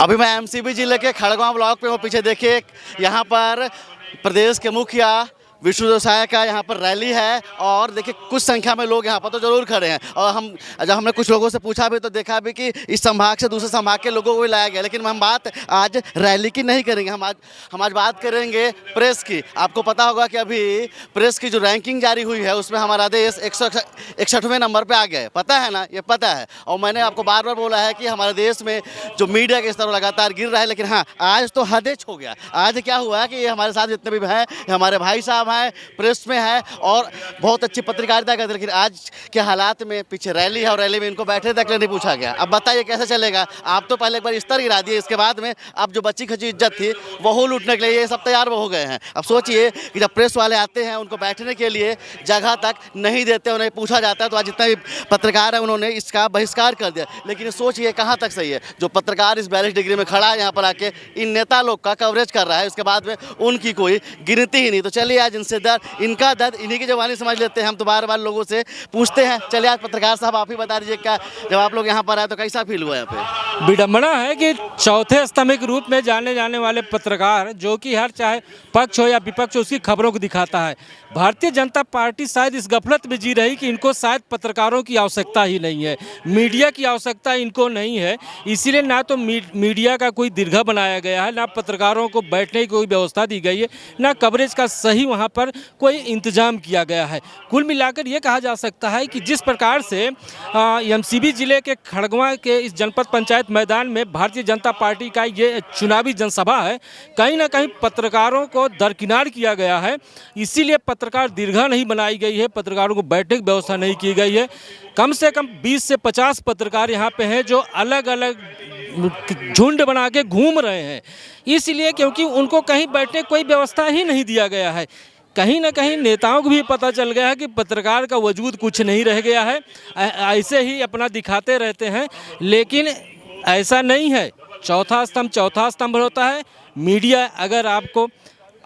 अभी मैं एमसीबी जिले के खड़गवां ब्लॉक पे हूँ। पीछे देखिए, यहाँ पर प्रदेश के मुखिया विष्णुदेव साय का यहाँ पर रैली है और देखिए कुछ संख्या में लोग यहाँ पर तो जरूर खड़े हैं। और जब हमने कुछ लोगों से पूछा भी तो देखा भी कि इस संभाग से दूसरे संभाग के लोगों को भी लाया गया। लेकिन हम बात आज रैली की नहीं करेंगे, हम आज बात करेंगे प्रेस की। आपको पता होगा कि अभी प्रेस की जो रैंकिंग जारी हुई है उसमें हमारा देश 161वें नंबर पर आ गया है। पता है ना, ये पता है। और मैंने आपको बार बार बोला है कि हमारे देश में जो मीडिया के स्तर लगातार गिर रहा है, लेकिन हाँ, आज तो हद हो गया। आज क्या हुआ कि हमारे साथ जितने भी हैं, हमारे भाई साहब है, प्रेस में है और बहुत अच्छी पत्रकारिता करते, लेकिन आज के हालात में पीछे रैली है और रैली में इनको बैठे तक नहीं पूछा गया। अब बताइए कैसे चलेगा। आप तो पहले एक बार स्तर गिरा दिए, इसके बाद में अब जो बची खची इज्जत थी वो लूटने के लिए ये सब तैयार हो गए हैं। अब सोचिए कि जब प्रेस वाले आते हैं उनको बैठने के लिए जगह तक नहीं देते, उन्हें पूछा जाता है तो आज जितने भी पत्रकार है उन्होंने इसका बहिष्कार कर दिया। लेकिन सोचिए कहाँ तक सही है। जो पत्रकार इस 42 डिग्री में खड़ा है यहाँ पर आके इन नेता लोग का कवरेज कर रहा है, उसके बाद में उनकी कोई गिनती ही नहीं। तो चलिए आज इनसे इनका दर्द इन्हीं की जवानी समझ लेते हैं। हम तो बार बार लोगों से पूछते हैं। चलिए आज पत्रकार साहब आप ही बता दीजिए, क्या जब आप लोग यहाँ पर आए तो कैसा फील हुआ यहाँ पे? विडंबना है कि चौथे स्तंभ के रूप में जाने वाले पत्रकार, जो कि हर चाहे पक्ष हो या विपक्ष हो, उसकी खबरों को दिखाता है। भारतीय जनता पार्टी शायद इस गफलत में जी रही कि इनको शायद पत्रकारों की आवश्यकता ही नहीं है, मीडिया की आवश्यकता इनको नहीं है। इसीलिए ना तो मीडिया का कोई दीर्घा बनाया गया है, ना पत्रकारों को बैठने की कोई व्यवस्था दी गई है, ना कवरेज का सही वहाँ पर कोई इंतजाम किया गया है। कुल मिलाकर ये कहा जा सकता है कि जिस प्रकार से एमसीबी जिले के खड़गवां के इस जनपद पंचायत मैदान में भारतीय जनता पार्टी का ये चुनावी जनसभा है, कहीं ना कहीं पत्रकारों को दरकिनार किया गया है। इसीलिए पत्रकार दीर्घा नहीं बनाई गई है, पत्रकारों को बैठने की व्यवस्था नहीं की गई है। कम से कम 20 से 50 पत्रकार यहाँ पे हैं जो अलग अलग झुंड बना के घूम रहे हैं। इसलिए क्योंकि उनको कहीं बैठने कोई व्यवस्था ही नहीं दिया गया है। कहीं ना कहीं नेताओं को भी पता चल गया है कि पत्रकार का वजूद कुछ नहीं रह गया है, ऐसे ही अपना दिखाते रहते हैं। लेकिन ऐसा नहीं है। चौथा स्तंभ होता है। मीडिया अगर आपको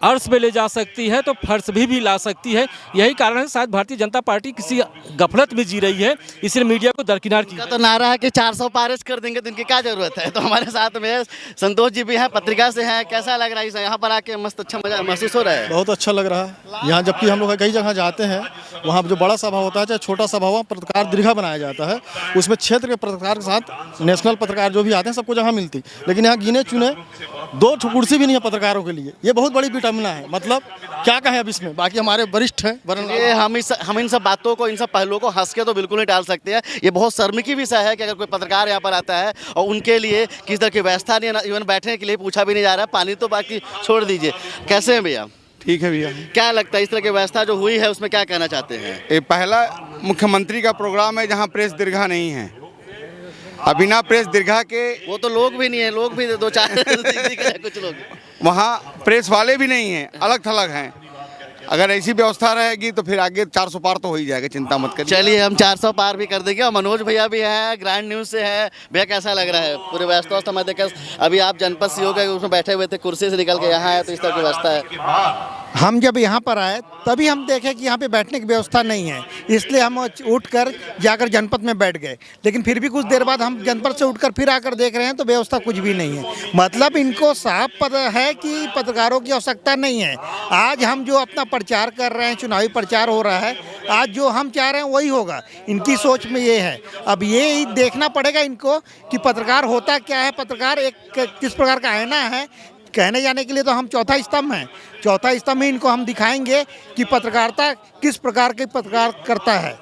अर्श पे ले जा सकती है तो फर्श भी ला सकती है। यही कारण है शायद भारतीय जनता पार्टी किसी गफलत में जी रही है, इसलिए मीडिया को दरकिनार किया। तो नारा है कि 400 पारिश कर देंगे तो इनकी क्या जरूरत है। तो हमारे साथ में संतोष जी भी हैं, पत्रिका से हैं। कैसा लग रहा है यहाँ पर आके? मस्त अच्छा मजा महसूस हो रहा है? बहुत अच्छा लग रहा है यहाँ। जबकि हम लोग कई जगह जाते हैं, वहाँ जो बड़ा सभा होता है चाहे छोटा सभा हो, पत्रकार दीर्घा बनाया जाता है। उसमें क्षेत्र के पत्रकार के साथ नेशनल पत्रकार जो भी आते हैं सबको जगह मिलती, लेकिन यहाँ गिने चुने 2 कुर्सी भी नहीं है पत्रकारों के लिए। ये बहुत बड़ी विडंबना है। मतलब क्या कहें अब इसमें। बाकी हमारे वरिष्ठ हैं, ये हम इन सब बातों को, इन सब पहलुओं को हंस के तो बिल्कुल नहीं टाल सकते हैं। ये बहुत शर्म की विषय है कि अगर कोई पत्रकार यहाँ पर आता है और उनके लिए किसी तरह की व्यवस्था नहीं है, इवन बैठने के लिए पूछा भी नहीं जा रहा है। पानी तो बाकी छोड़ दीजिए। कैसे हैं भैया? ठीक है भैया। क्या लगता है इस तरह की व्यवस्था जो हुई है उसमें क्या कहना चाहते हैं? ये पहला मुख्यमंत्री का प्रोग्राम है जहाँ प्रेस दीर्घा नहीं है। बिना प्रेस दीर्घा के वो तो लोग भी नहीं है, लोग भी 2-4 कुछ लोग वहाँ प्रेस वाले भी नहीं हैं, अलग थलग हैं। अगर ऐसी व्यवस्था रहेगी तो फिर आगे 400 पार तो हो ही जाएगा, चिंता मत करिए। चलिए हम 400 पार भी कर देंगे। और मनोज भैया भी हैं, ग्रैंड न्यूज़ से है। भैया कैसा लग रहा है पूरी व्यवस्था? मैं देखा अभी आप जनपद सीओ के उसमें बैठे हुए थे, कुर्सी से निकल के यहाँ आए तो इस तरह की व्यवस्था है। हम जब यहाँ पर आए तभी हम देखे कि यहाँ पे बैठने की व्यवस्था नहीं है, इसलिए हम उठकर जाकर जनपद में बैठ गए। लेकिन फिर भी कुछ देर बाद हम जनपद से उठकर फिर आकर देख रहे हैं तो व्यवस्था कुछ भी नहीं है। मतलब इनको साफ पता है कि पत्रकारों की आवश्यकता नहीं है। आज हम जो अपना प्रचार कर रहे हैं, चुनावी प्रचार हो रहा है, आज जो हम चाह रहे हैं वही होगा। इनकी सोच में ये है। अब ये देखना पड़ेगा इनको कि पत्रकार होता क्या है, पत्रकार एक किस प्रकार का आईना है। कहने जाने के लिए तो हम चौथा स्तंभ हैं। चौथा स्तंभ में इनको हम दिखाएंगे कि पत्रकारिता किस प्रकार की पत्रकार करता है।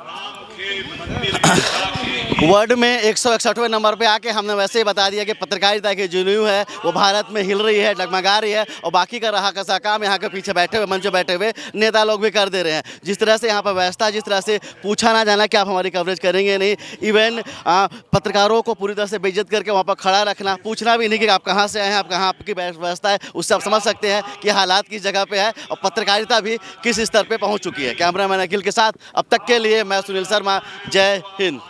वर्ल्ड में 161वें नंबर पे आके हमने वैसे ही बता दिया कि पत्रकारिता की जो न्यू है वो भारत में हिल रही है, डगमगा रही है। और बाकी का रहा कैसा काम यहाँ के पीछे बैठे हुए, मंच पे बैठे हुए नेता लोग भी कर दे रहे हैं। जिस तरह से यहाँ पर व्यवस्था, जिस तरह से पूछा ना जाना कि आप हमारी कवरेज करेंगे नहीं, इवन पत्रकारों को पूरी तरह से बेइज्जत करके वहाँ पर खड़ा रखना, पूछना भी नहीं कि आप कहाँ से आए हैं, आप कहाँ आपकी व्यवस्था है। उससे आप समझ सकते हैं कि हालात किस जगह पर है और पत्रकारिता भी किस स्तर पर पहुँच चुकी है। कैमरामैन अखिल के साथ अब तक के लिए मैं सुनील शर्मा। जय हिंद।